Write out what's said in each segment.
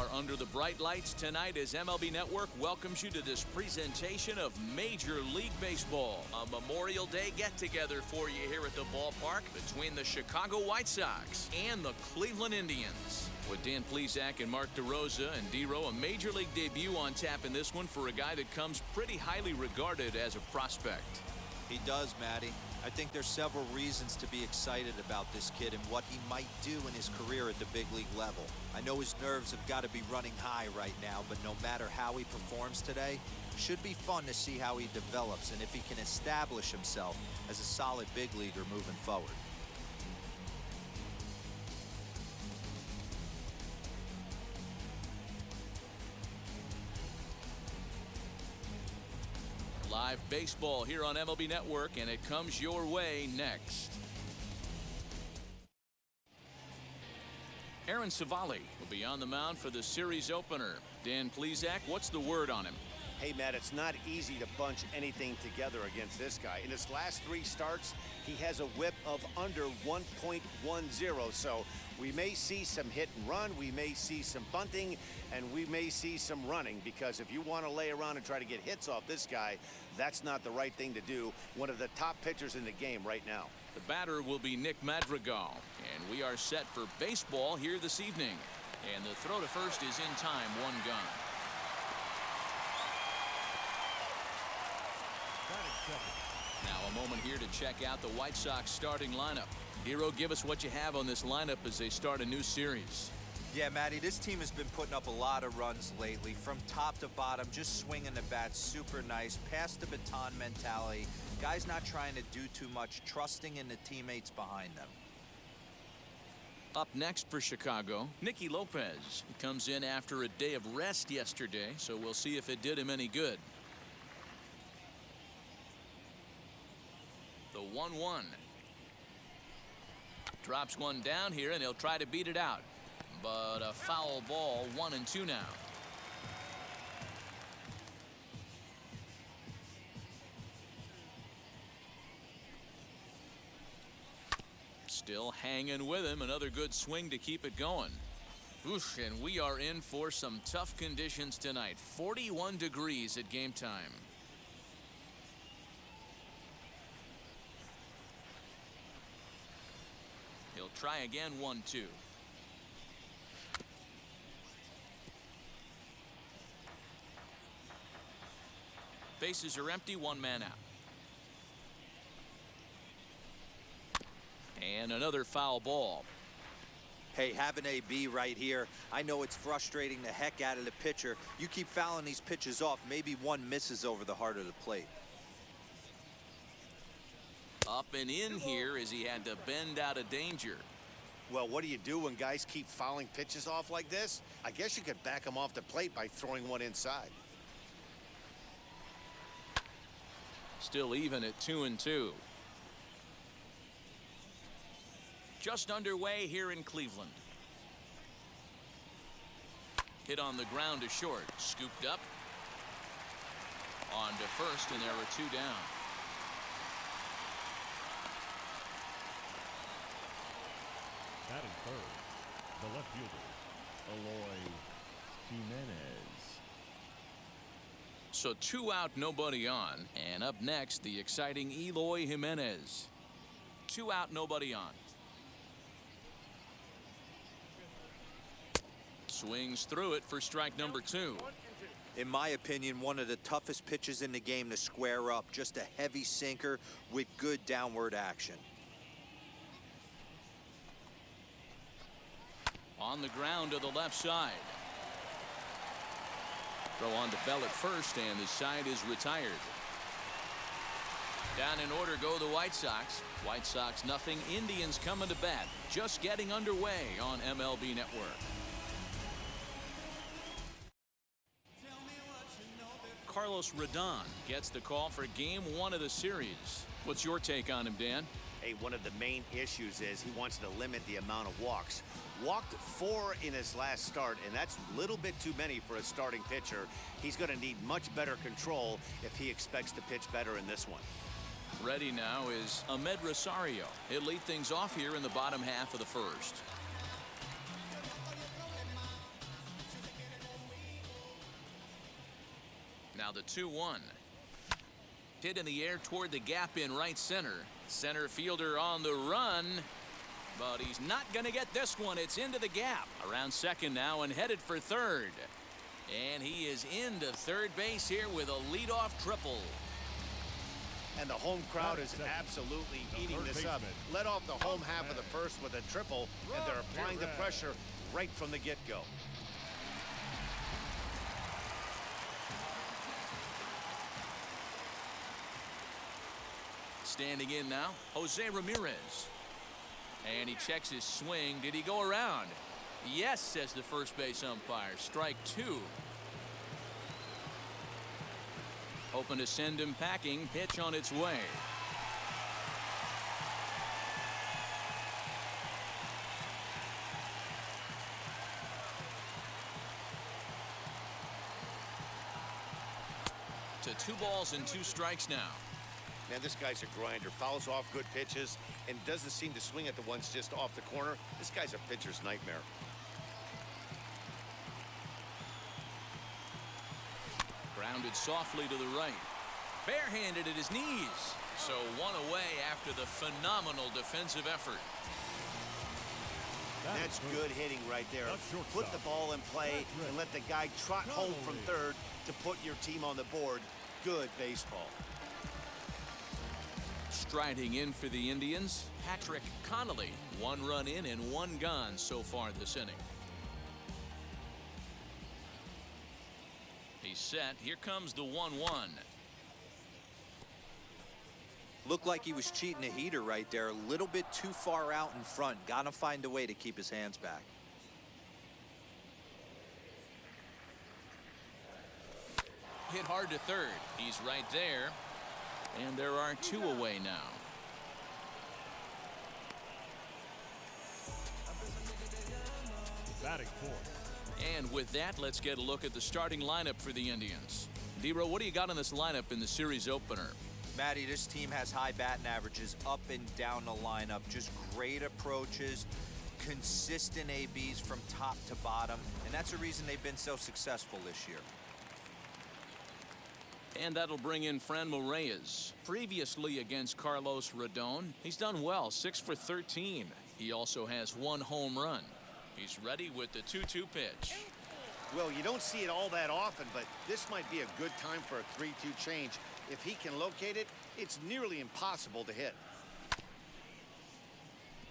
are under the bright lights tonight as MLB Network welcomes you to this presentation of Major League Baseball. A Memorial Day get-together for you here at the ballpark between the Chicago White Sox and the Cleveland Indians. With Dan Plesac and Mark DeRosa and D-Row, a Major League debut on tap in this one for a guy that comes pretty highly regarded as a prospect. He does, Matty. I think there's several reasons to be excited about this kid and what he might do in his career at the big league level. I know his nerves have got to be running high right now, but no matter how he performs today, should be fun to see how he develops and if he can establish himself as a solid big leaguer moving forward. Live baseball here on MLB Network, and it comes your way next. Aaron Civale will be on the mound for the series opener. Dan Plesac, what's the word on him? Hey, Matt, it's not easy to bunch anything together against this guy. In his last 3 starts, he has a whip of under 1.10. So we may see some hit and run, we may see some bunting, and we may see some running, because if you want to lay around and try to get hits off this guy, that's not the right thing to do. One of the top pitchers in the game right now. The batter will be Nick Madrigal, and we are set for baseball here this evening. And the throw to first is in time, 1 gun. Now a moment here to check out the White Sox starting lineup. Hero, give us what you have on this lineup as they start a new series. Yeah, Matty, this team has been putting up a lot of runs lately, from top to bottom, just swinging the bat super nice, pass the baton mentality. Guys not trying to do too much, trusting in the teammates behind them. Up next for Chicago, Nicky Lopez. He comes in after a day of rest yesterday, so we'll see if it did him any good. The 1-1. Drops one down here, and he'll try to beat it out. But a foul ball, 1-2 now. Still hanging with him. Another good swing to keep it going. Whoosh, and we are in for some tough conditions tonight. 41 degrees at game time. He'll try again, 1-2. Bases are empty, 1 man out. And another foul ball. Hey, have an AB right here. I know it's frustrating the heck out of the pitcher. You keep fouling these pitches off, maybe one misses over the heart of the plate. Up and in here as he had to bend out of danger. Well, what do you do when guys keep fouling pitches off like this? I guess you could back them off the plate by throwing one inside. Still even at 2-2. Just underway here in Cleveland. Hit on the ground to short. Scooped up. On to first, and there were 2 down. Batting third, the left fielder, Eloy Jimenez. So 2 out, nobody on. And up next, the exciting Eloy Jimenez. 2 out, nobody on. Swings through it for strike number 2. In my opinion, one of the toughest pitches in the game to square up. Just a heavy sinker with good downward action. On the ground to the left side. Throw on to Bell at first, and the side is retired. Down in order go the White Sox. White Sox nothing. Indians coming to bat. Just getting underway on MLB Network. Carlos Rodon gets the call for game 1 of the series. What's your take on him, Dan? Hey, one of the main issues is he wants to limit the amount of walks. Walked 4 in his last start, and that's a little bit too many for a starting pitcher. He's going to need much better control if he expects to pitch better in this one. Ready now is Ahmed Rosario. He'll lead things off here in the bottom half of the first. Now the 2-1. Hit in the air toward the gap in right center. Center fielder on the run. But he's not going to get this one. It's into the gap. Around second now and headed for third. And he is into third base here with a leadoff triple. And the home crowd is absolutely eating this up. Led off the home half of the first with a triple, and they're applying the pressure right from the get-go. Standing in now, Jose Ramirez. And he checks his swing. Did he go around? Yes, says the first base umpire. Strike two. Hoping to send him packing. Pitch on its way. To 2 balls and 2 strikes now. Man, this guy's a grinder. Fouls off good pitches and doesn't seem to swing at the ones just off the corner. This guy's a pitcher's nightmare. Grounded softly to the right. Barehanded at his knees. So 1 away after the phenomenal defensive effort. That's good hitting right there. Put the ball in play and let the guy trot home from third to put your team on the board. Good baseball. Striding in for the Indians, Patrick Connolly. 1 run in and 1 gone so far this inning. He's set. Here comes the 1-1. Looked like he was cheating a heater right there. A little bit too far out in front. Got to find a way to keep his hands back. Hit hard to third. He's right there. And there are 2 away now. Batting fourth. And with that, let's get a look at the starting lineup for the Indians. Dero, what do you got in this lineup in the series opener? Matty, this team has high batting averages up and down the lineup. Just great approaches, consistent ABs from top to bottom. And that's the reason they've been so successful this year. And that'll bring in Franmil Reyes. Previously against Carlos Rodon, he's done well, 6 for 13. He also has 1 home run. He's ready with the 2-2 pitch. Well, you don't see it all that often, but this might be a good time for a 3-2 change. If he can locate it, it's nearly impossible to hit.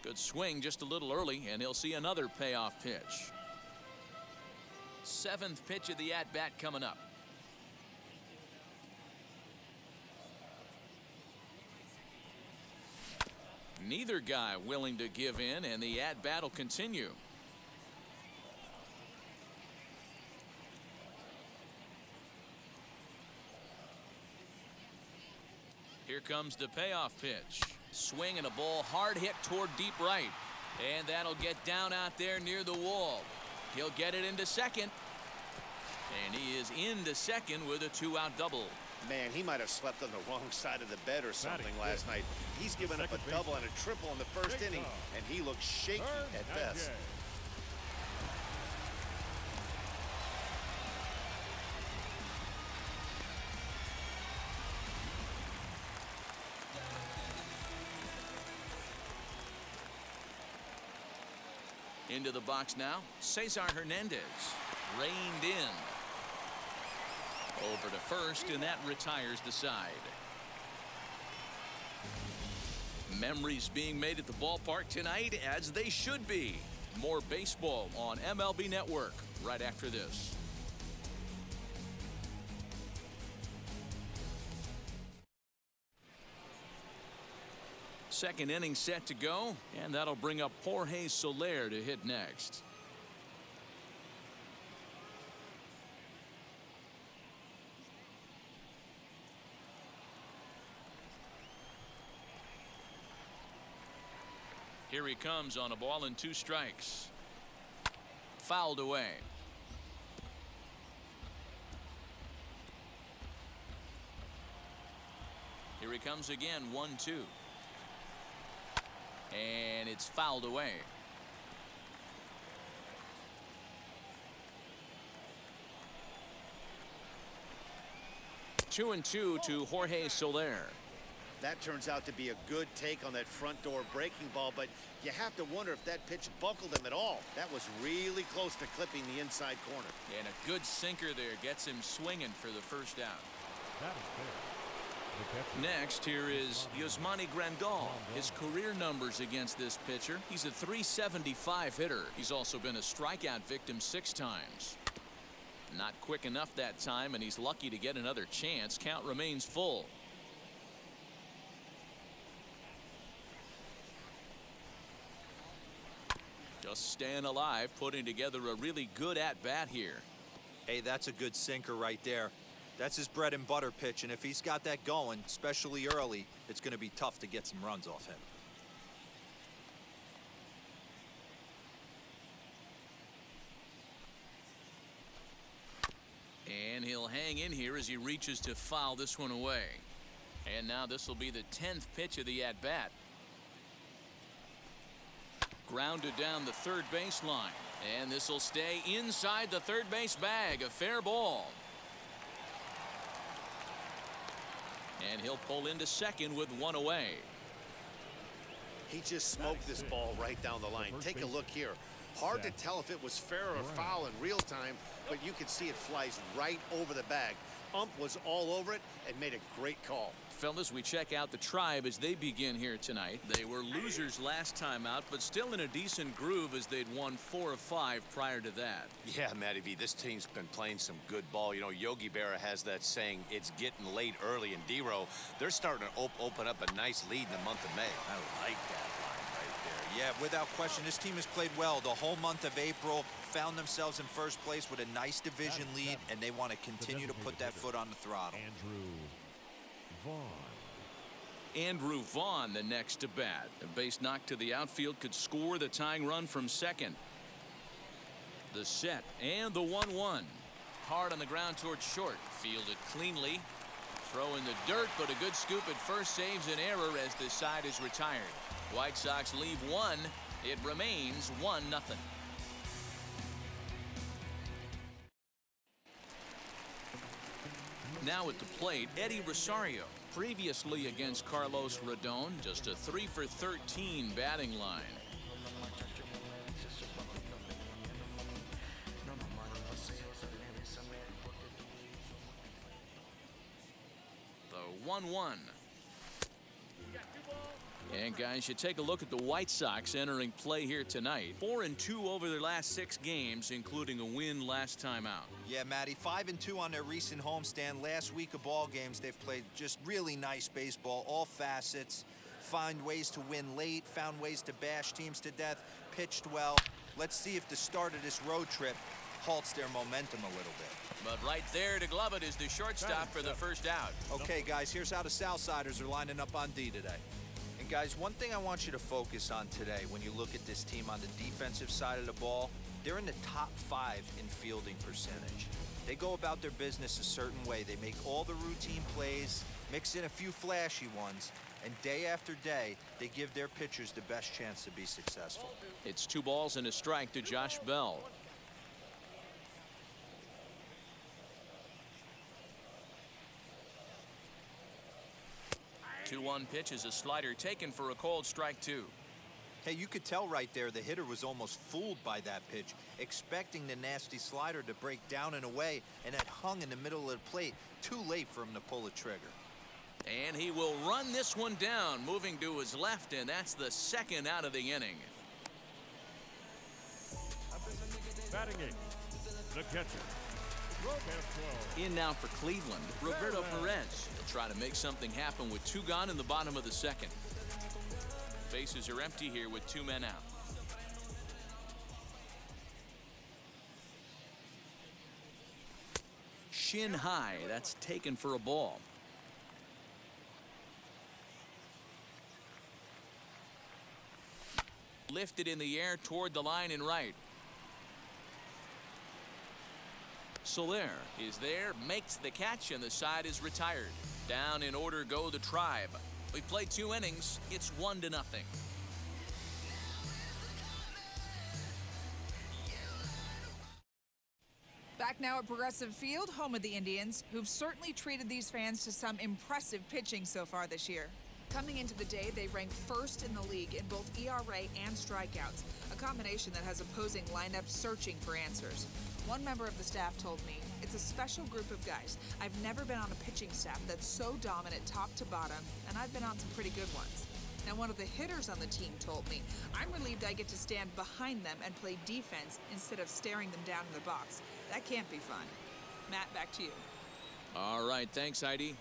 Good swing just a little early, and he'll see another payoff pitch. 7th pitch of the at-bat coming up. Neither guy willing to give in, and the at-bat will continue. Here comes the payoff pitch. Swing and a ball hard hit toward deep right. And that'll get down out there near the wall. He'll get it into second. And he is into second with a 2-out double. Man, he might have slept on the wrong side of the bed or something last night. He's given up a double and a triple in the first inning, and he looks shaky at best. Into the box now, Cesar Hernandez. Reined in. Over to first, and that retires the side. Memories being made at the ballpark tonight, as they should be. More baseball on MLB Network right after this. Second inning set to go, and that'll bring up Jorge Soler to hit next. Here he comes on a ball and 2 strikes. Fouled away. Here he comes again, 1-2. And it's fouled away. 2-2 to Jorge Soler. That turns out to be a good take on that front door breaking ball, but you have to wonder if that pitch buckled him at all. That was really close to clipping the inside corner. And a good sinker there gets him swinging for the first out. That is fair. The catcher. Next, here is Yasmani Grandal. His career numbers against this pitcher: he's a .375 hitter. He's also been a strikeout victim 6 times. Not quick enough that time, and he's lucky to get another chance. Count remains full. Just staying alive, putting together a really good at-bat here. Hey, that's a good sinker right there. That's his bread and butter pitch, and if he's got that going, especially early, it's going to be tough to get some runs off him. And he'll hang in here as he reaches to foul this one away. And now this will be the 10th pitch of the at-bat. Grounded down the third baseline, and this will stay inside the third base bag. A fair ball. And he'll pull into second with 1 away. He just smoked this ball right down the line. Take a look here. Hard to tell if it was fair or foul in real time, but you can see it flies right over the bag. Ump was all over it and made a great call. Fellas, we check out the Tribe as they begin here tonight. They were losers last time out, but still in a decent groove as they'd won 4 of 5 prior to that. Yeah, Matty V, this team's been playing some good ball. You know, Yogi Berra has that saying, it's getting late early, and D-Row, they're starting to open up a nice lead in the month of May. I like that line right there. Yeah, without question, this team has played well the whole month of April, found themselves in first place with a nice division lead, and they want to continue to put that foot on the throttle. Andrew Vaughn, the next to bat. A base knock to the outfield could score the tying run from second. The set and the 1-1. Hard on the ground towards short. Fielded cleanly. Throw in the dirt, but a good scoop at first saves an error as the side is retired. White Sox leave 1. It remains 1-0. Now at the plate, Eddie Rosario. Previously against Carlos Rodon, just a 3 for 13 batting line. The 1-1. And guys, you take a look at the White Sox entering play here tonight. 4-2 over their last 6 games, including a win last time out. Yeah, Matty, 5-2 on their recent homestand. Last week of ball games, they've played just really nice baseball, all facets. Find ways to win late, found ways to bash teams to death, pitched well. Let's see if the start of this road trip halts their momentum a little bit. But right there to glove it is the shortstop for the first out. Okay, guys, here's how the Southsiders are lining up on D today. And guys, one thing I want you to focus on today when you look at this team on the defensive side of the ball, they're in the top 5 in fielding percentage. They go about their business a certain way. They make all the routine plays, mix in a few flashy ones, and day after day, they give their pitchers the best chance to be successful. It's 2 balls and a strike to Josh Bell. The 2-1 pitch is a slider taken for a called strike 2. Hey, you could tell right there the hitter was almost fooled by that pitch, expecting the nasty slider to break down and away, and it hung in the middle of the plate. Too late for him to pull the trigger. And he will run this one down, moving to his left, and that's the 2nd out of the inning. Batting 8, the catcher. In now for Cleveland, Roberto Perez. He'll try to make something happen with 2 gone in the bottom of the 2nd. Bases are empty here with 2 men out. Shin high, that's taken for a ball. Lifted in the air toward the line and right. Soler is there, makes the catch, and the side is retired. Down in order go the Tribe. We played 2 innings. It's 1-0. Back now at Progressive Field, home of the Indians, who've certainly treated these fans to some impressive pitching so far this year. Coming into the day, they ranked first in the league in both ERA and strikeouts, a combination that has opposing lineups searching for answers. One member of the staff told me, "It's a special group of guys. I've never been on a pitching staff that's so dominant top to bottom, and I've been on some pretty good ones." Now, one of the hitters on the team told me, "I'm relieved I get to stand behind them and play defense instead of staring them down in the box. That can't be fun." Matt, back to you. All right, thanks, Heidi.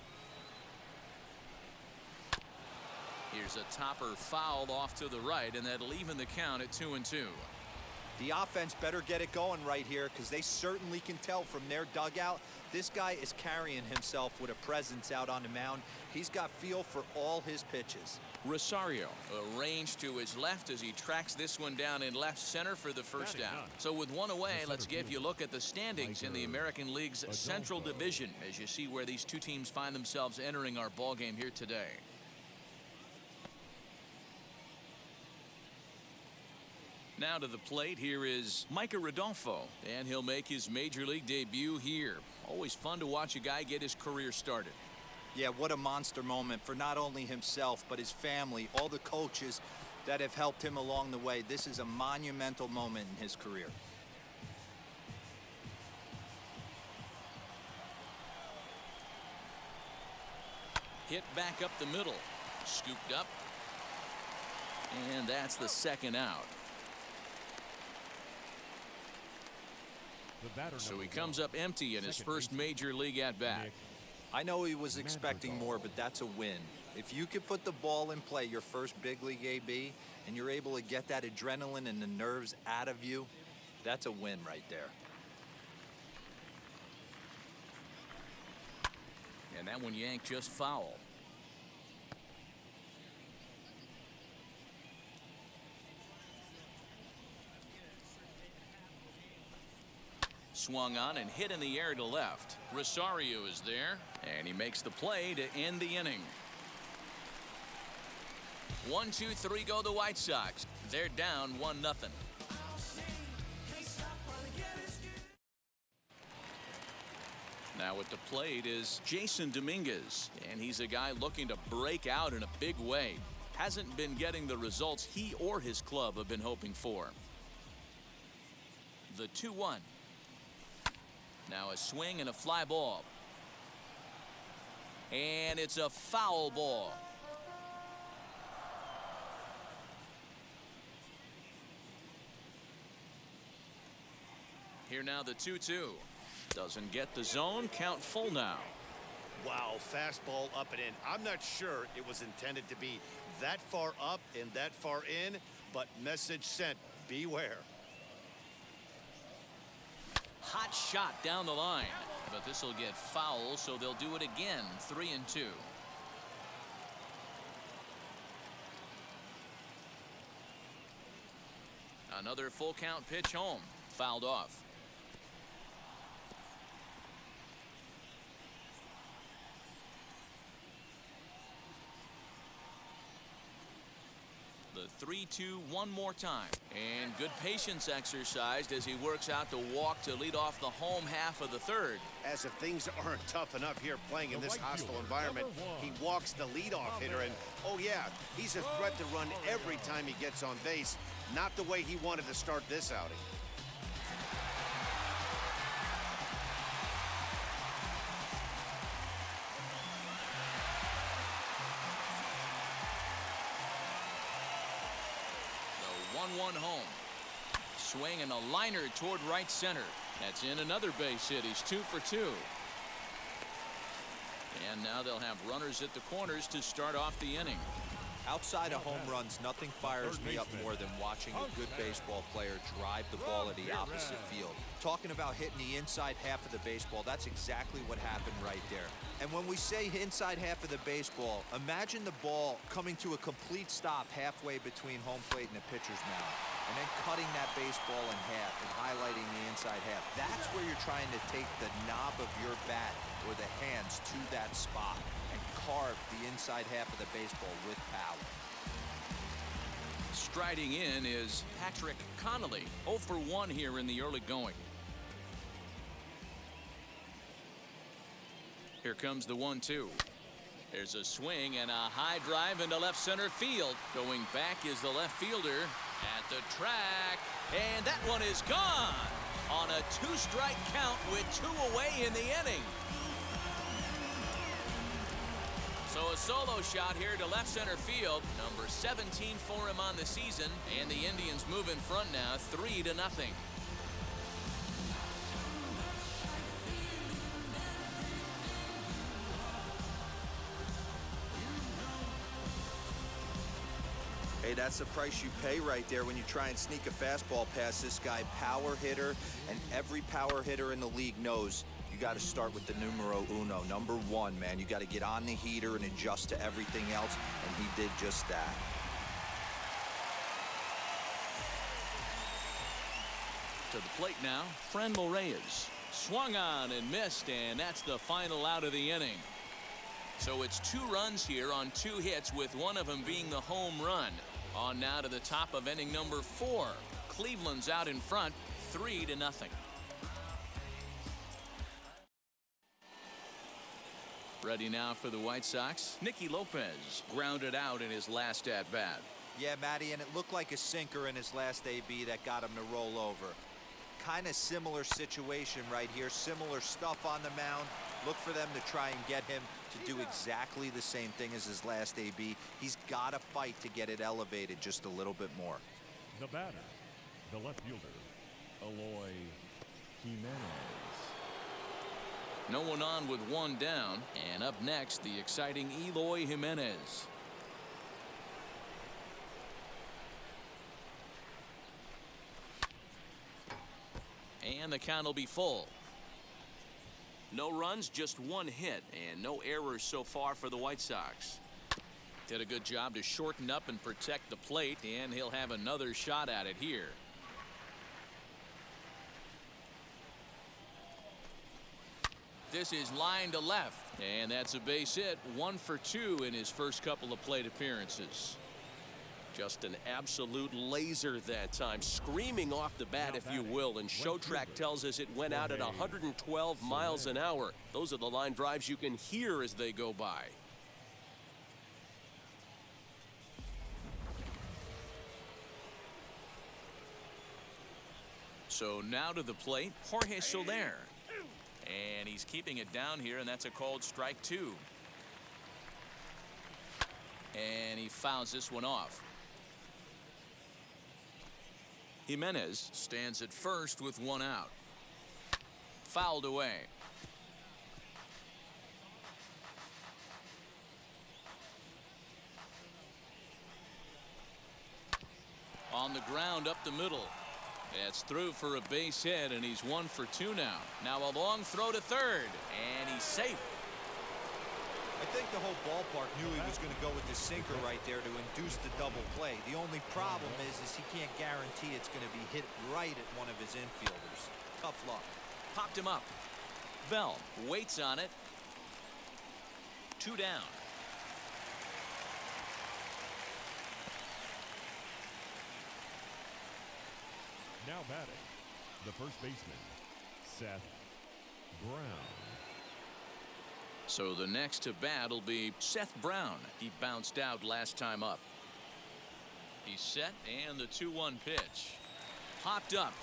Here's a topper fouled off to the right, and that'll even the count at 2-2. The offense better get it going right here, because they certainly can tell from their dugout this guy is carrying himself with a presence out on the mound. He's got feel for all his pitches. Rosario arranged to his left as he tracks this one down in left center for the first down. So with one away, let's give you a look at the standings in the American League's Central Division as you see where these two teams find themselves entering our ball game here today. Now to the plate, here is Micah Rodolfo, and he'll make his major league debut here. Always fun to watch a guy get his career started. Yeah, what a monster moment for not only himself, but his family, all the coaches that have helped him along the way. This is a monumental moment in his career. Hit back up the middle, scooped up, and that's the second out. So he comes up empty in his first major league at-bat. I know he was expecting more, but that's a win. If you could put the ball in play your first big league AB and you're able to get that adrenaline and the nerves out of you, that's a win right there. And that one yanked just foul. Swung on and hit in the air to left. Rosario is there, and he makes the play to end the inning. 1-2-3 go the White Sox. They're down 1-0. Now at the plate is Jason Dominguez, and he's a guy looking to break out in a big way. Hasn't been getting the results he or his club have been hoping for. The 2-1. Now a swing and a fly ball. And it's a foul ball. Here now the 2-2. Doesn't get the zone. Count full now. Wow, fastball up and in. I'm not sure it was intended to be that far up and that far in, but message sent. Beware. Hot shot down the line, but this will get foul, so they'll do it again. 3-2. Another full count pitch home, fouled off. The 3-2 one more time, and good patience exercised as he works out the walk to lead off the home half of the third. As if things aren't tough enough here playing in this hostile environment, he walks the leadoff hitter, and oh yeah, he's a threat to run every time he gets on base. Not the way he wanted to start this outing. The 1-1 home. Swing and a liner toward right center. That's in another base hit. He's 2 for 2. And now they'll have runners at the corners to start off the inning. Outside of home runs, nothing fires me up more than watching a good baseball player drive the ball at the opposite field. Talking about hitting the inside half of the baseball, that's exactly what happened right there. And when we say inside half of the baseball, imagine the ball coming to a complete stop halfway between home plate and the pitcher's mound, and then cutting that baseball in half and highlighting the inside half. That's where you're trying to take the knob of your bat or the hands to that spot and carve the inside half of the baseball with power. Striding in is Patrick Connolly, 0 for 1 here in the early going. Here comes the 1-2. There's a swing and a high drive into left center field. Going back is the left fielder at the track. And that one is gone on a 2-strike count with 2 away in the inning. So a solo shot here to left center field. Number 17 for him on the season. And the Indians move in front now 3-0. Hey, that's the price you pay right there when you try and sneak a fastball past this guy. Power hitter, and every power hitter in the league knows you got to start with the numero uno, number 1, man. You got to get on the heater and adjust to everything else, and he did just that. To the plate now, Franmil Reyes. Swung on and missed, and that's the final out of the inning. So it's 2 runs here on 2 hits, with one of them being the home run. On now to the top of inning number 4. Cleveland's out in front, 3-0. Ready now for the White Sox. Nicky Lopez grounded out in his last at-bat. Yeah, Matty, and it looked like a sinker in his last AB that got him to roll over. Kind of similar situation right here. Similar stuff on the mound. Look for them to try and get him to do exactly the same thing as his last AB. He's got to fight to get it elevated just a little bit more. The batter, the left fielder, Eloy Jimenez. No one on with 1 down. And up next, the exciting Eloy Jimenez. And the count will be full. No runs, just 1 hit, and no errors so far for the White Sox. Did a good job to shorten up and protect the plate, and he'll have another shot at it here. This is line to left, and that's a base hit. 1 for 2 in his first couple of plate appearances. Just an absolute laser that time, screaming off the bat, if you will, and ShowTrack tells us it went out at 112 miles an hour. Those are the line drives you can hear as they go by. So now to the plate, Jorge Soler. And he's keeping it down here, and that's a called strike 2. And he fouls this one off. Jimenez stands at first with 1 out. Fouled away. On the ground up the middle. It's through for a base hit, and he's 1 for 2 now. Now a long throw to third, and he's safe. I think the whole ballpark knew he was going to go with the sinker right there to induce the double play. The only problem is he can't guarantee it's going to be hit right at one of his infielders. Tough luck. Popped him up. Bell waits on it. 2 down. Now batting, the first baseman, Seth Brown. So the next to bat will be Seth Brown. He bounced out last time up. He's set, and the 2-1 pitch. Popped up.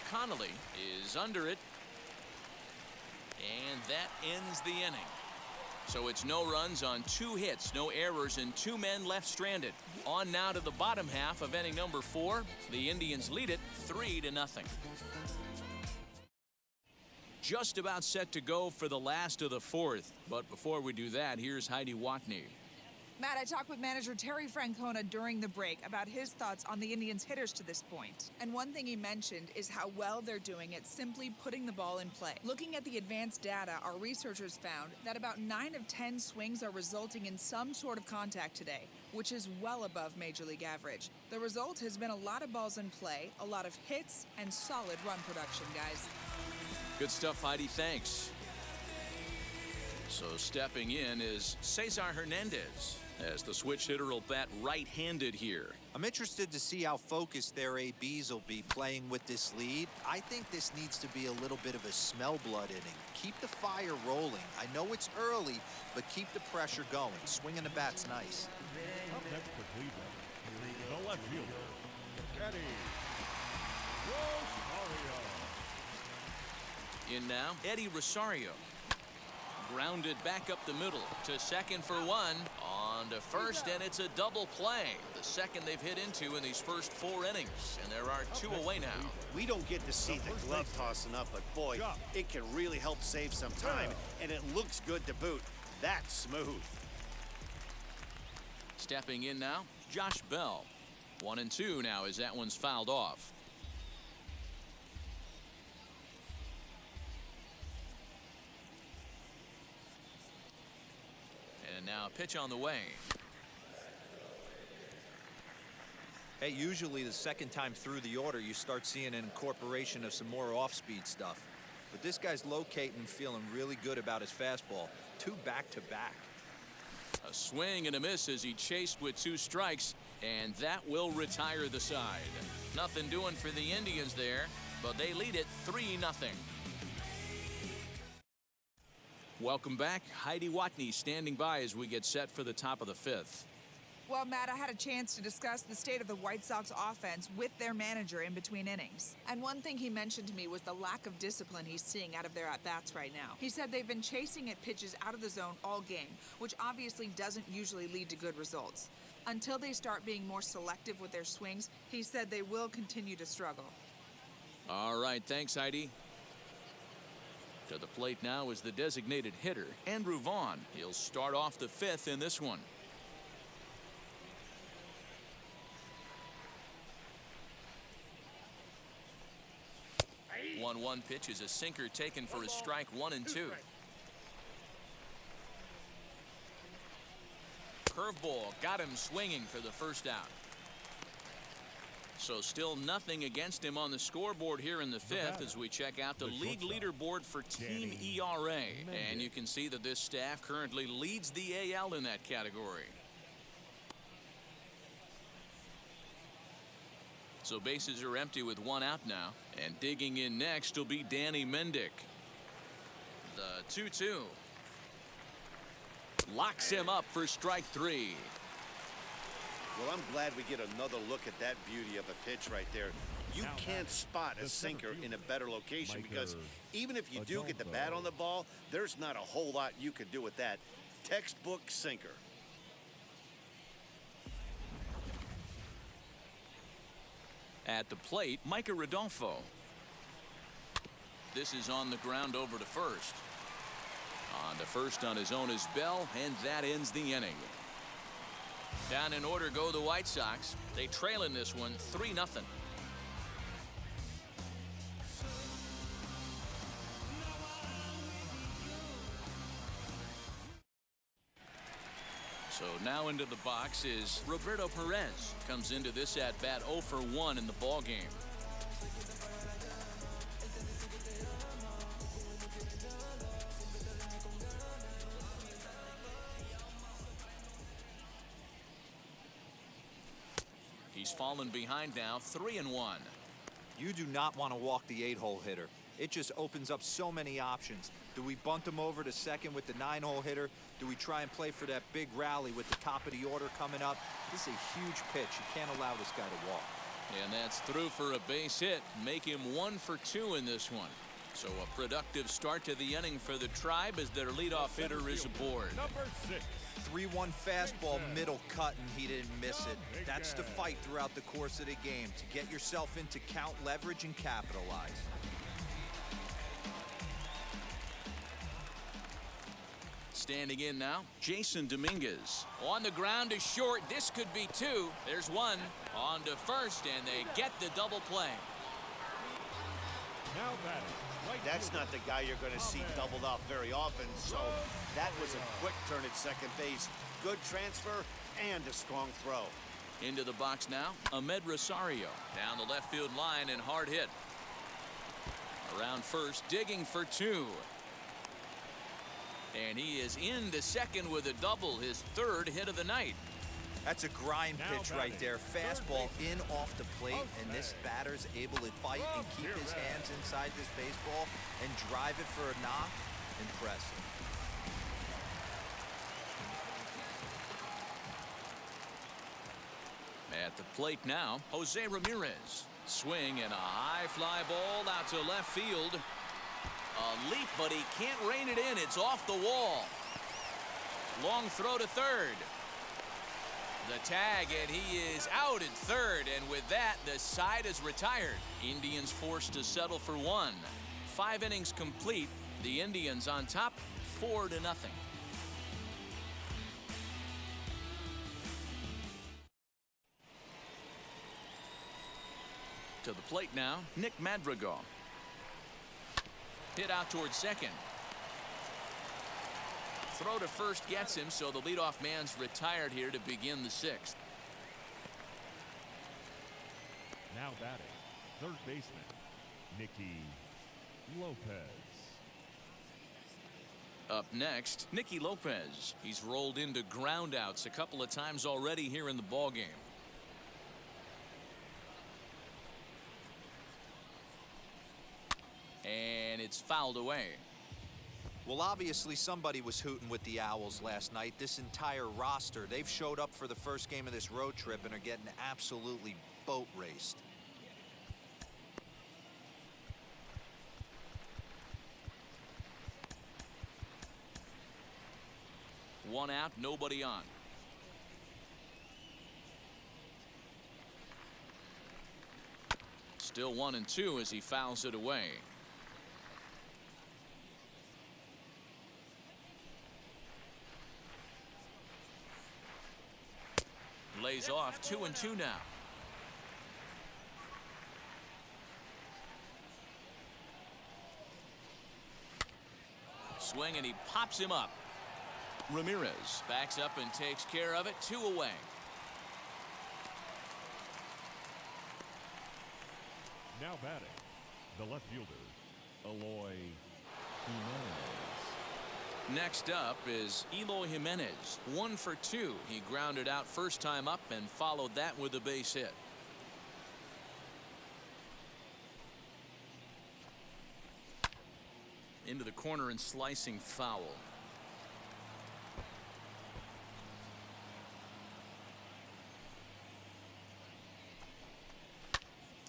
Connolly is under it. And that ends the inning. So it's no runs on 2 hits, no errors, and 2 men left stranded. On now to the bottom half of inning number 4. The Indians lead it 3-0. Just about set to go for the last of the 4th. But before we do that, here's Heidi Watney. Matt, I talked with manager Terry Francona during the break about his thoughts on the Indians' hitters to this point. And one thing he mentioned is how well they're doing at simply putting the ball in play. Looking at the advanced data, our researchers found that about 9 of 10 swings are resulting in some sort of contact today, which is well above Major League average. The result has been a lot of balls in play, a lot of hits, and solid run production, guys. Good stuff, Heidi. Thanks. So stepping in is Cesar Hernandez. as the switch hitter will bat right-handed here. I'm interested to see how focused their ABs will be playing with this lead. I think this needs to be a little bit of a smell blood inning. Keep the fire rolling. I know it's early, but keep the pressure going. Swinging the bat's nice. Up next for Cleveland, the left fielder, Eddie Rosario. In now, Eddie Rosario. Grounded back up the middle to second for one. On to first, and it's a double play. The second they've hit into in these first 4 innings, and there are 2 away now. We don't get to see the glove tossing up, but boy, it can really help save some time, and it looks good to boot. That's smooth. Stepping in now, Josh Bell. 1-2 now as that one's fouled off. And now a pitch on the way. Hey, usually the second time through the order, you start seeing an incorporation of some more off-speed stuff. But this guy's locating and feeling really good about his fastball. 2 back-to-back. A swing and a miss as he chased with 2 strikes, and that will retire the side. Nothing doing for the Indians there, but they lead it 3-0. Welcome back. Heidi Watney standing by as we get set for the top of the 5th. Well, Matt, I had a chance to discuss the state of the White Sox offense with their manager in between innings. And one thing he mentioned to me was the lack of discipline he's seeing out of their at-bats right now. He said they've been chasing at pitches out of the zone all game, which obviously doesn't usually lead to good results. Until they start being more selective with their swings, he said they will continue to struggle. All right, thanks, Heidi. To the plate now is the designated hitter, Andrew Vaughn. He'll start off the 5th in this one. 1-1 pitch is a sinker taken for a strike. 1-2. Curveball got him swinging for the first out. So still nothing against him on the scoreboard here in the 5th as we check out the league leaderboard for team ERA. And you can see that this staff currently leads the AL in that category. So bases are empty with 1 out now. And digging in next will be Danny Mendick. The 2-2. Locks him up for strike 3. Well, I'm glad we get another look at that beauty of a pitch right there. You can't spot a sinker in a better location because even if you do get the bat on the ball, there's not a whole lot you could do with that. Textbook sinker. At the plate, Micah Rodolfo. This is on the ground over to first. On to first on his own is Bell, and that ends the inning. Down in order go the White Sox. They trail in this one 3-0. So now into the box is Roberto Perez. Comes into this at bat 0 for 1 in the ball game. He's fallen behind now 3-1. You do not want to walk the 8-hole hitter. It just opens up so many options. Do we bunt him over to second with the 9-hole hitter? Do we try and play for that big rally with the top of the order coming up? This is a huge pitch. You can't allow this guy to walk. And that's through for a base hit. Make him 1 for 2 in this one. So a productive start to the inning for the Tribe as their leadoff hitter is aboard. Number 6. 3-1 fastball, middle cut, and he didn't miss it. That's the fight throughout the course of the game, to get yourself into count leverage and capitalize. Standing in now, Jason Dominguez. On the ground is short. This could be 2. There's 1. On to first, and they get the double play. Now batting. Right That's fielder. not the guy you're going to see doubled off very often, so that was a quick turn at second base. Good transfer and a strong throw. Into the box now, Ahmed Rosario. Down the left field line and hard hit. Around first, digging for 2. And he is into second with a double, his third hit of the night. That's a grind Now pitch right batting, there. third Fastball baseman, in off the plate, and this batter's able to fight and keep his hands inside this baseball and drive it for a knock. Impressive. At the plate now, Jose Ramirez. Swing and a high fly ball out to left field. A leap, but he can't rein it in. It's off the wall. Long throw to third. The tag, and he is out at third, and with that, the side is retired. Indians forced to settle for one. 5 innings complete. The Indians on top, 4-0. To the plate now, Nick Madrigal. Hit out towards second. Throw to first gets him, so the leadoff man's retired here to begin the 6th. Now batting, third baseman, Nicky Lopez. Up next, Nicky Lopez. He's rolled into groundouts a couple of times already here in the ballgame. And it's fouled away. Well, obviously somebody was hooting with the Owls last night. This entire roster, they've showed up for the first game of this road trip and are getting absolutely boat raced. One out, nobody on. Still 1-2 as he fouls it away. Lays off 2-2 now. Swing and he pops him up. Ramirez backs up and takes care of it. 2 away. Now batting, the left fielder, Eloy Jimenez. Next up is Eloy Jimenez. 1 for 2. He grounded out first time up and followed that with a base hit. Into the corner and slicing foul.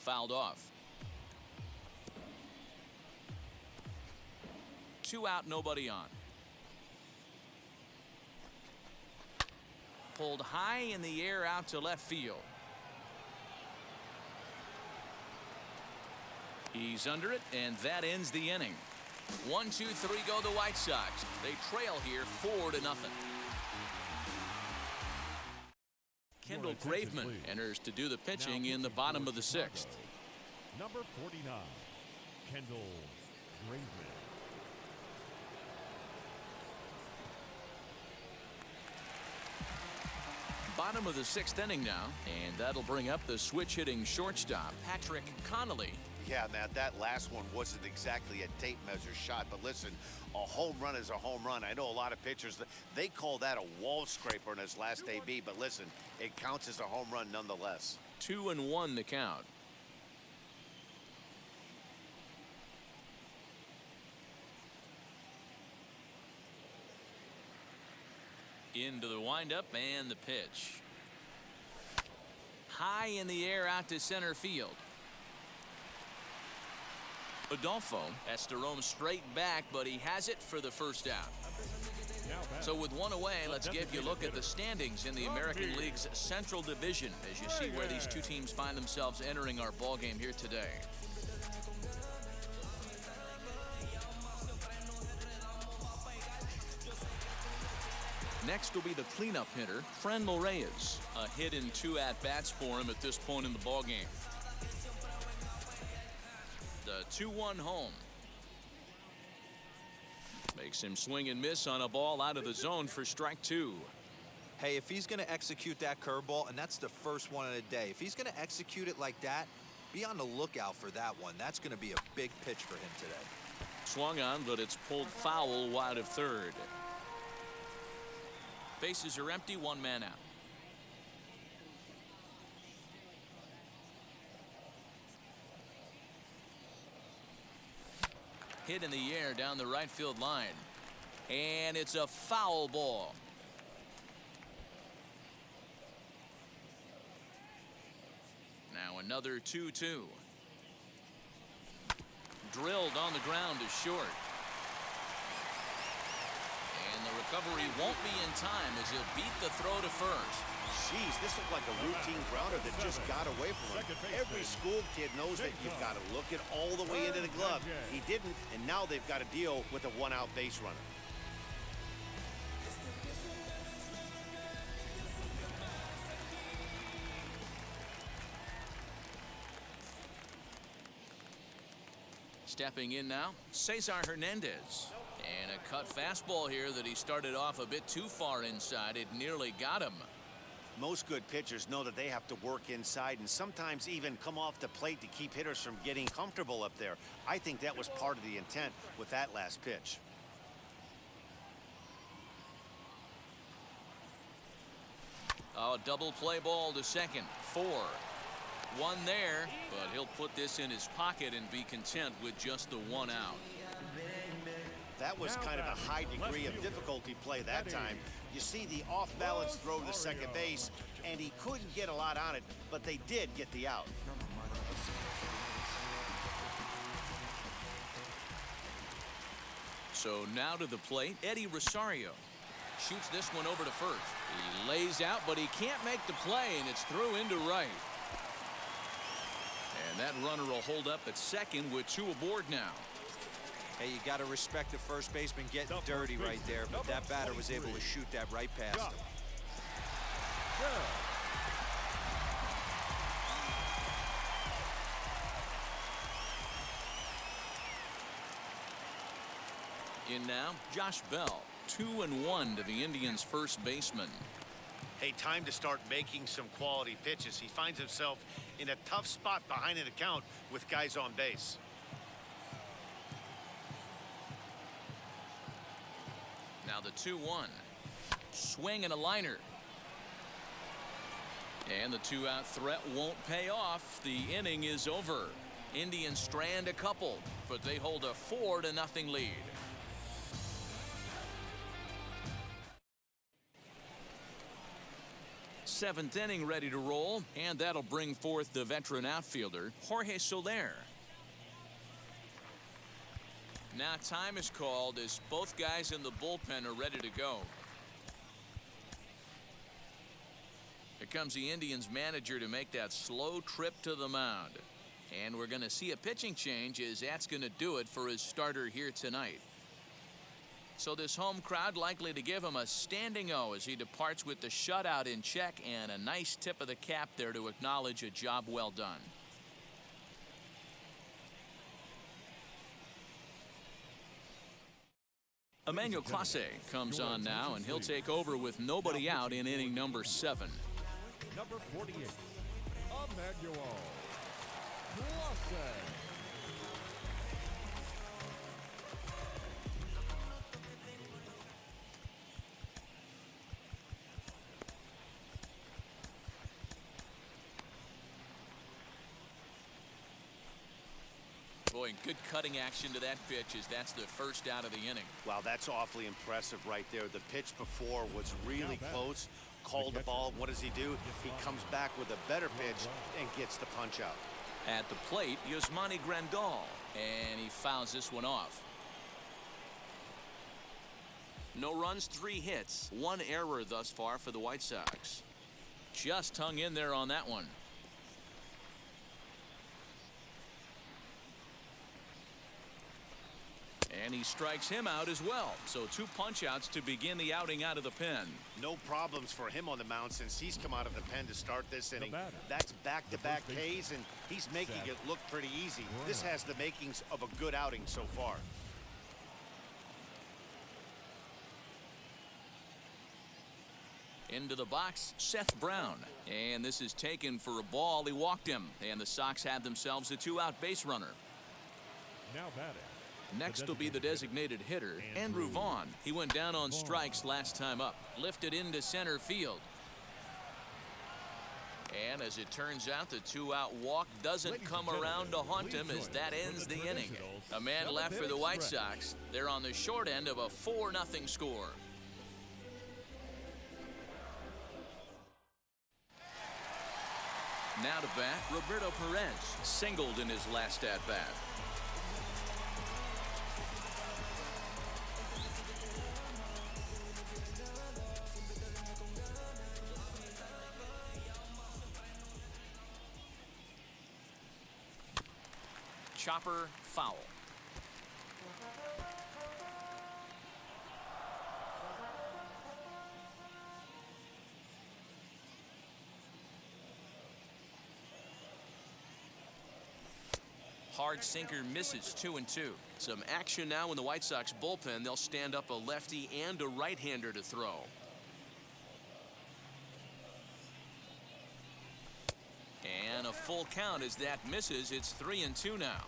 Fouled off. 2 out, nobody on. Pulled high in the air out to left field. He's under it, and that ends the inning. 1, 2, 3 go the White Sox. They trail here 4-0. Kendall Graveman enters to do the pitching in the bottom of the 6th. Number 49, Kendall Graveman. Bottom of the 6th inning now, and that'll bring up the switch-hitting shortstop, Patrick Connolly. Yeah, Matt, that last one wasn't exactly a tape measure shot, but listen, a home run is a home run. I know a lot of pitchers, they call that a wall scraper in his last AB, but listen, it counts as a home run nonetheless. 2-1 the count. Into the windup and the pitch. High in the air out to center field. Adolfo has to roam straight back, but he has it for the first out. So with 1 away, let's give you a look at the standings in the American League's Central Division as you see where these two teams find themselves entering our ball game here today. Next will be the cleanup hitter, Franmil Reyes. A hit in 2 at-bats for him at this point in the ball game. The 2-1 home. Makes him swing and miss on a ball out of the zone for strike 2. Hey, if he's going to execute that curveball, and that's the first one of the day, if he's going to execute it like that, be on the lookout for that one. That's going to be a big pitch for him today. Swung on, but it's pulled foul wide of third. Bases are empty, one man out. Hit in the air down the right field line. And it's a foul ball. Now another 2-2. Drilled on the ground to short. And the recovery won't be in time as he'll beat the throw to first. Jeez, this looked like a routine grounder that just got away from him. Every school kid knows that you've got to look it all the way into the glove. He didn't, and now they've got to deal with a one-out base runner. Stepping in now, Cesar Hernandez. And a cut fastball here that he started off a bit too far inside. It nearly got him. Most good pitchers know that they have to work inside and sometimes even come off the plate to keep hitters from getting comfortable up there. I think that was part of the intent with that last pitch. Oh, a double play ball to second. 4. 1 there, but he'll put this in his pocket and be content with just the 1 out. That was kind of a high degree of difficulty play that time. You see the off-balance throw to second base, and he couldn't get a lot on it, but they did get the out. So now to the plate, Eddie Rosario. Shoots this one over to first. He lays out, but he can't make the play, and it's through into right. And that runner will hold up at second with 2 aboard now. Hey, you got to respect the first baseman getting dirty right there, but that batter was able to shoot that right past him. In now, Josh Bell. 2-1 to the Indians' first baseman. Hey, time to start making some quality pitches. He finds himself in a tough spot behind an account with guys on base. Now the 2-1. Swing and a liner. And the 2-out threat won't pay off. The inning is over. Indians strand a couple, but they hold a 4-0 lead. Seventh inning ready to roll, and that'll bring forth the veteran outfielder, Jorge Soler. Now time is called as both guys in the bullpen are ready to go. Here comes the Indians manager to make that slow trip to the mound. And we're going to see a pitching change as that's going to do it for his starter here tonight. So this home crowd likely to give him a standing O as he departs with the shutout in check, and a nice tip of the cap there to acknowledge a job well done. Emmanuel Clase comes on now, and he'll take over with nobody out in inning number 7. Number 48, Emmanuel Clase. Boy, good cutting action to that pitch as that's the first out of the inning. Wow, that's awfully impressive right there. The pitch before was really close. Called the ball. What does he do? He comes back with a better pitch and gets the punch out. At the plate, Yasmani Grandal, and he fouls this one off. No runs, 3 hits, 1 error thus far for the White Sox. Just hung in there on that one. And he strikes him out as well. So 2 punch-outs to begin the outing out of the pen. No problems for him on the mound since he's come out of the pen to start this inning. That's back-to-back Ks, and he's making it look pretty easy. This has the makings of a good outing so far. Into the box, Seth Brown. And this is taken for a ball. He walked him. And the Sox had themselves a 2-out base runner. Now batting, Next will be the designated hitter, Andrew Vaughn. He went down on strikes last time up. Lifted into center field. And as it turns out, the two-out walk doesn't come around to haunt him as that ends the inning. A man left for the White Sox. They're on the short end of a 4-0 score. Now to bat, Roberto Perez singled in his last at-bat. Chopper foul. Hard sinker misses 2-2. Some action now in the White Sox bullpen. They'll stand up a lefty and a right-hander to throw. And a full count as that misses. It's 3-2 now.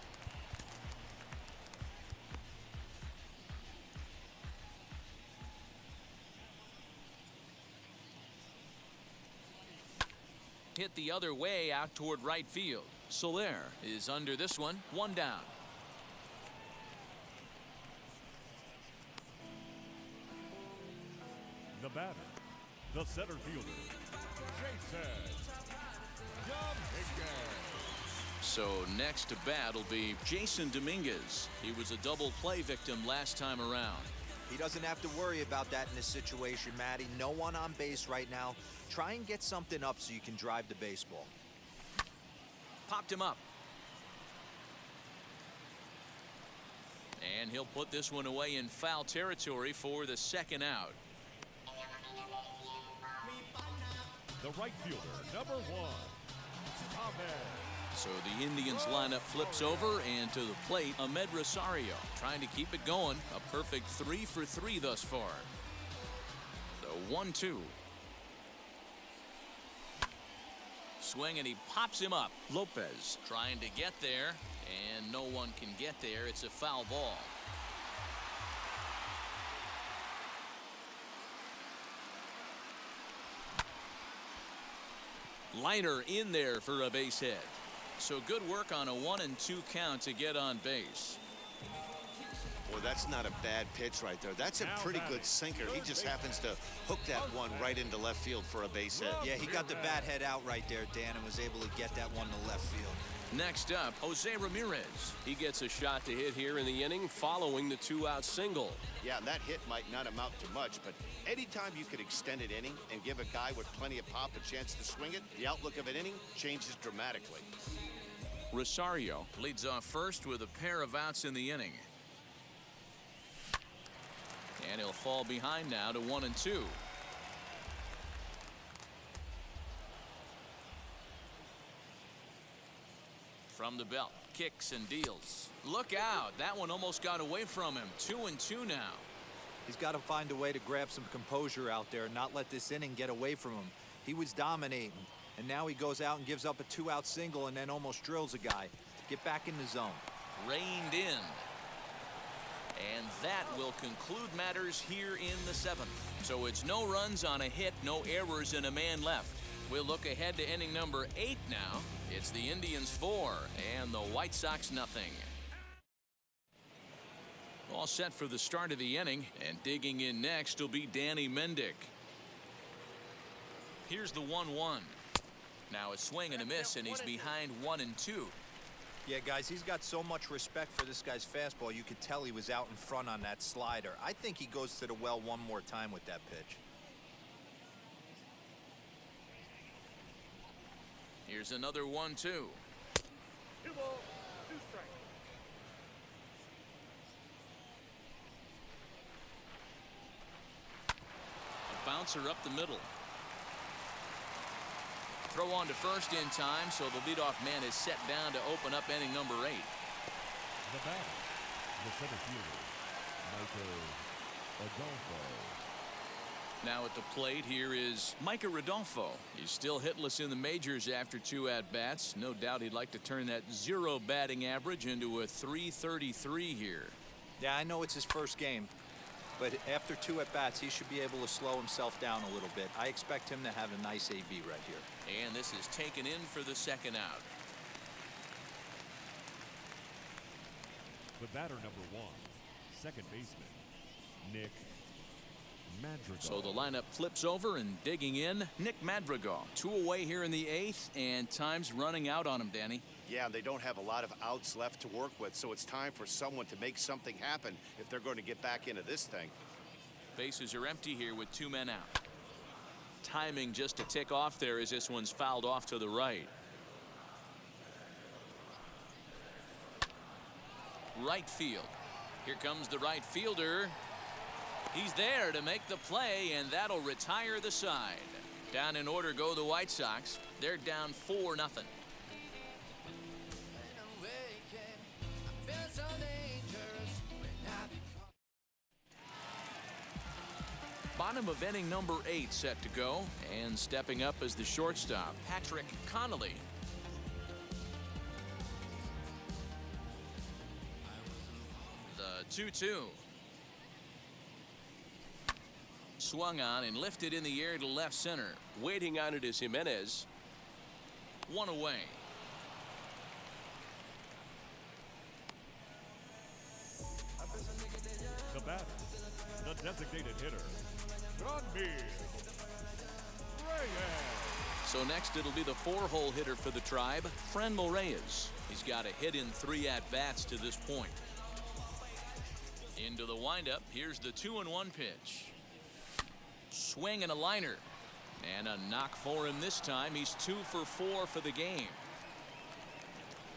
Hit the other way out toward right field. Soler is under this one. One down. The batter, the center fielder, Jason Dominguez. So next to bat will be Jason Dominguez. He was a double play victim last time around. He doesn't have to worry about that in this situation, Matty. No one on base right now. Try and get something up so you can drive the baseball. Popped him up. And he'll put this one away in foul territory for the second out. The right fielder, number 1, Ahmed. So the Indians lineup flips over, and to the plate, Ahmed Rosario trying to keep it going. A perfect 3 for 3 thus far. The 1-2. Swing, and he pops him up. Lopez trying to get there, and no one can get there. It's a foul ball. Liner in there for a base hit. So good work on a 1-2 count to get on base. Boy, that's not a bad pitch right there. That's a pretty good sinker. He just happens to hook that one right into left field for a base hit. Yeah, he got the bat head out right there, Dan, and was able to get that one to left field. Next up, Jose Ramirez. He gets a shot to hit here in the inning following the 2-out single. Yeah, and that hit might not amount to much, but anytime you could extend an inning and give a guy with plenty of pop a chance to swing it, the outlook of an inning changes dramatically. Rosario leads off first with a pair of outs in the inning. And he'll fall behind now to 1-2. From the belt, kicks and deals. Look out, that one almost got away from him. 2-2 now. He's got to find a way to grab some composure out there and not let this inning get away from him. He was dominating, and now he goes out and gives up a 2-out single and then almost drills a guy. Get back in the zone. Reined in. And that will conclude matters here in the 7th. So it's no runs on a hit, no errors, and a man left. We'll look ahead to inning number 8 now. It's the Indians 4 and the White Sox nothing. All set for the start of the inning, and digging in next will be Danny Mendick. Here's the 1-1. Now a swing and a miss, and he's behind 1-2. Yeah, guys, he's got so much respect for this guy's fastball. You could tell he was out in front on that slider. I think he goes to the well one more time with that pitch. Here's another 1-2. 2 balls, 2 strikes. A bouncer up the middle. Throw on to first in time, so the leadoff man is set down to open up inning number 8. The batter, the center fielder, Michael Adolfo. Now at the plate here is Micah Rodolfo. He's still hitless in the majors after 2 at-bats. No doubt he'd like to turn that 0 batting average into a .333 here. Yeah, I know it's his first game, but after 2 at-bats, he should be able to slow himself down a little bit. I expect him to have a nice AB right here. And this is taken in for the second out. The batter number 1, second baseman, Nick Madrigal. So the lineup flips over and digging in, Nick Madrigal. 2 away here in the 8th, and time's running out on him, Danny. Yeah, they don't have a lot of outs left to work with, so it's time for someone to make something happen if they're going to get back into this thing. Bases are empty here with 2 men out. Timing just to tick off there as this one's fouled off to the right. Right field. Here comes the right fielder. He's there to make the play, and that'll retire the side. Down in order go the White Sox. They're down 4-0. Bottom of inning number 8 set to go, and stepping up as the shortstop, Patrick Connolly. The 2-2. Swung on and lifted in the air to left center. Waiting on it is Jimenez. 1 away. The batter, the designated hitter, Franmil Reyes. So next it'll be the 4-hole hitter for the Tribe, Franmil Reyes. He's got a hit in 3 at-bats to this point. Into the windup. Here's the 2-1 pitch. Swing and a liner. And a knock for him this time. He's 2 for 4 for the game.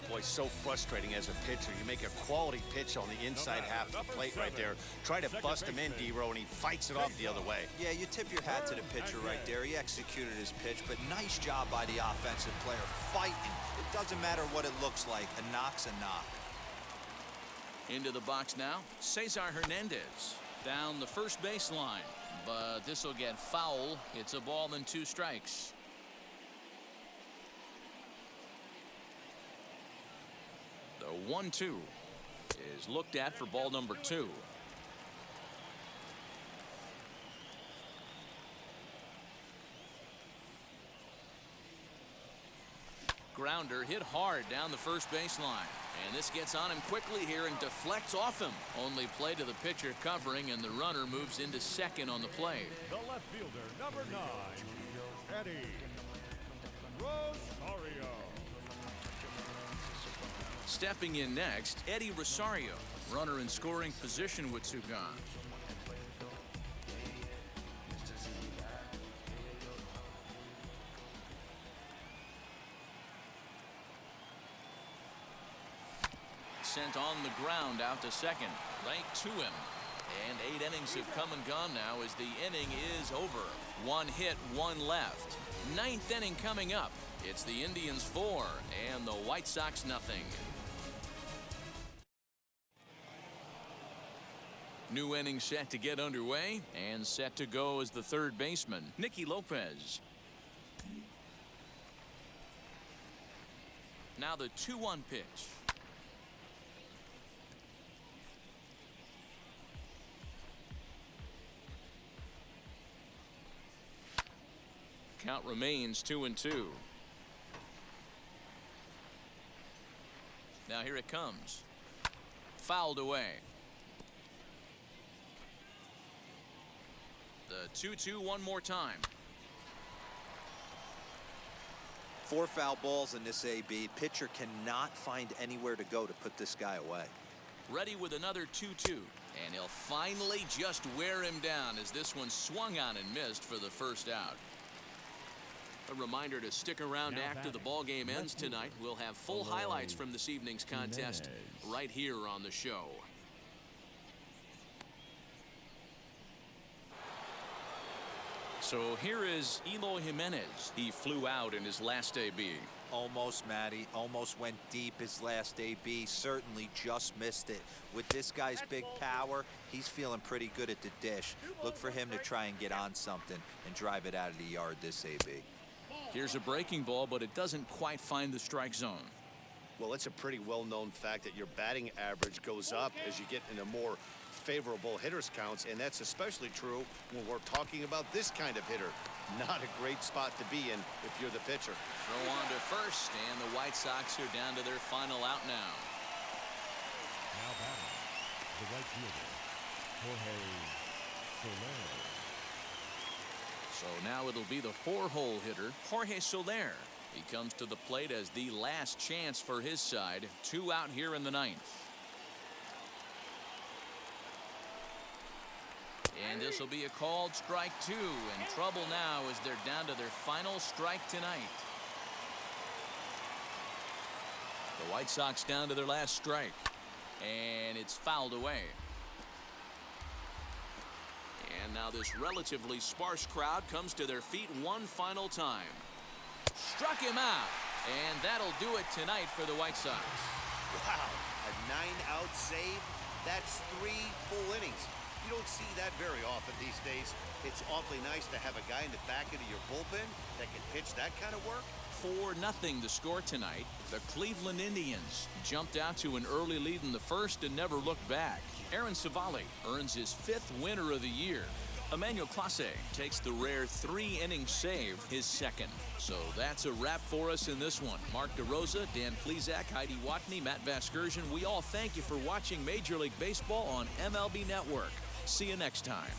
Boy, so frustrating as a pitcher. You make a quality pitch on the inside half of the plate right there. Try to bust him in, D-Row, and he fights it off the other way. Yeah, you tip your hat to the pitcher right there. He executed his pitch, but nice job by the offensive player fighting. It doesn't matter what it looks like. A knock's a knock. Into the box now, Cesar Hernandez. Down the first baseline. But this will get foul. It's a ball and 2 strikes. The 1-2 is looked at for ball number 2. Grounder hit hard down the first baseline. And this gets on him quickly here and deflects off him. Only play to the pitcher covering, and the runner moves into second on the play. The left fielder, number 9, Eddie Rosario. Stepping in next, Eddie Rosario, runner in scoring position with 2 gone. Sent on the ground out to second, right to him. And 8 innings have come and gone now as the inning is over. 1 hit, 1 left. 9th inning coming up. It's the Indians 4 and the White Sox nothing. New inning set to get underway, and set to go as the 3rd baseman, Nicky Lopez. Now the 2-1 pitch. Count remains 2-2. Now here it comes. Fouled away. The 2-2 one more time. 4 foul balls in this AB. Pitcher cannot find anywhere to go to put this guy away. Ready with another 2-2. And he'll finally just wear him down as this one swung on and missed for the first out. A reminder to stick around after the ball game ends tonight. We'll have full highlights from this evening's contest right here on the show. So here is Eloy Jimenez. He flew out in his last AB. Almost, Matty. Almost went deep his last AB. Certainly just missed it. With this guy's big power, he's feeling pretty good at the dish. Look for him to try and get on something and drive it out of the yard this AB. Here's a breaking ball, but it doesn't quite find the strike zone. Well, it's a pretty well-known fact that your batting average goes up as you get into more favorable hitters counts, and that's especially true when we're talking about this kind of hitter. Not a great spot to be in if you're the pitcher. Throw on to first, and the White Sox are down to their final out now. Now batting, the right fielder, Jorge Soler. So now it'll be the 4-hole hitter, Jorge Soler. He comes to the plate as the last chance for his side. 2 out here in the 9th. And this will be a called strike 2. And trouble now as they're down to their final strike tonight. The White Sox down to their last strike. And it's fouled away. And now this relatively sparse crowd comes to their feet one final time. Struck him out. And that'll do it tonight for the White Sox. Wow, a 9-out save. That's 3 full innings. You don't see that very often these days. It's awfully nice to have a guy in the back end of your bullpen that can pitch that kind of work. 4-0 the score tonight. The Cleveland Indians jumped out to an early lead in the first and never looked back. Aaron Civale earns his 5th winner of the year. Emmanuel Clase takes the rare 3-inning save, his 2nd. So that's a wrap for us in this one. Mark DeRosa, Dan Plesac, Heidi Watney, Matt Vasgersian, we all thank you for watching Major League Baseball on MLB Network. See you next time.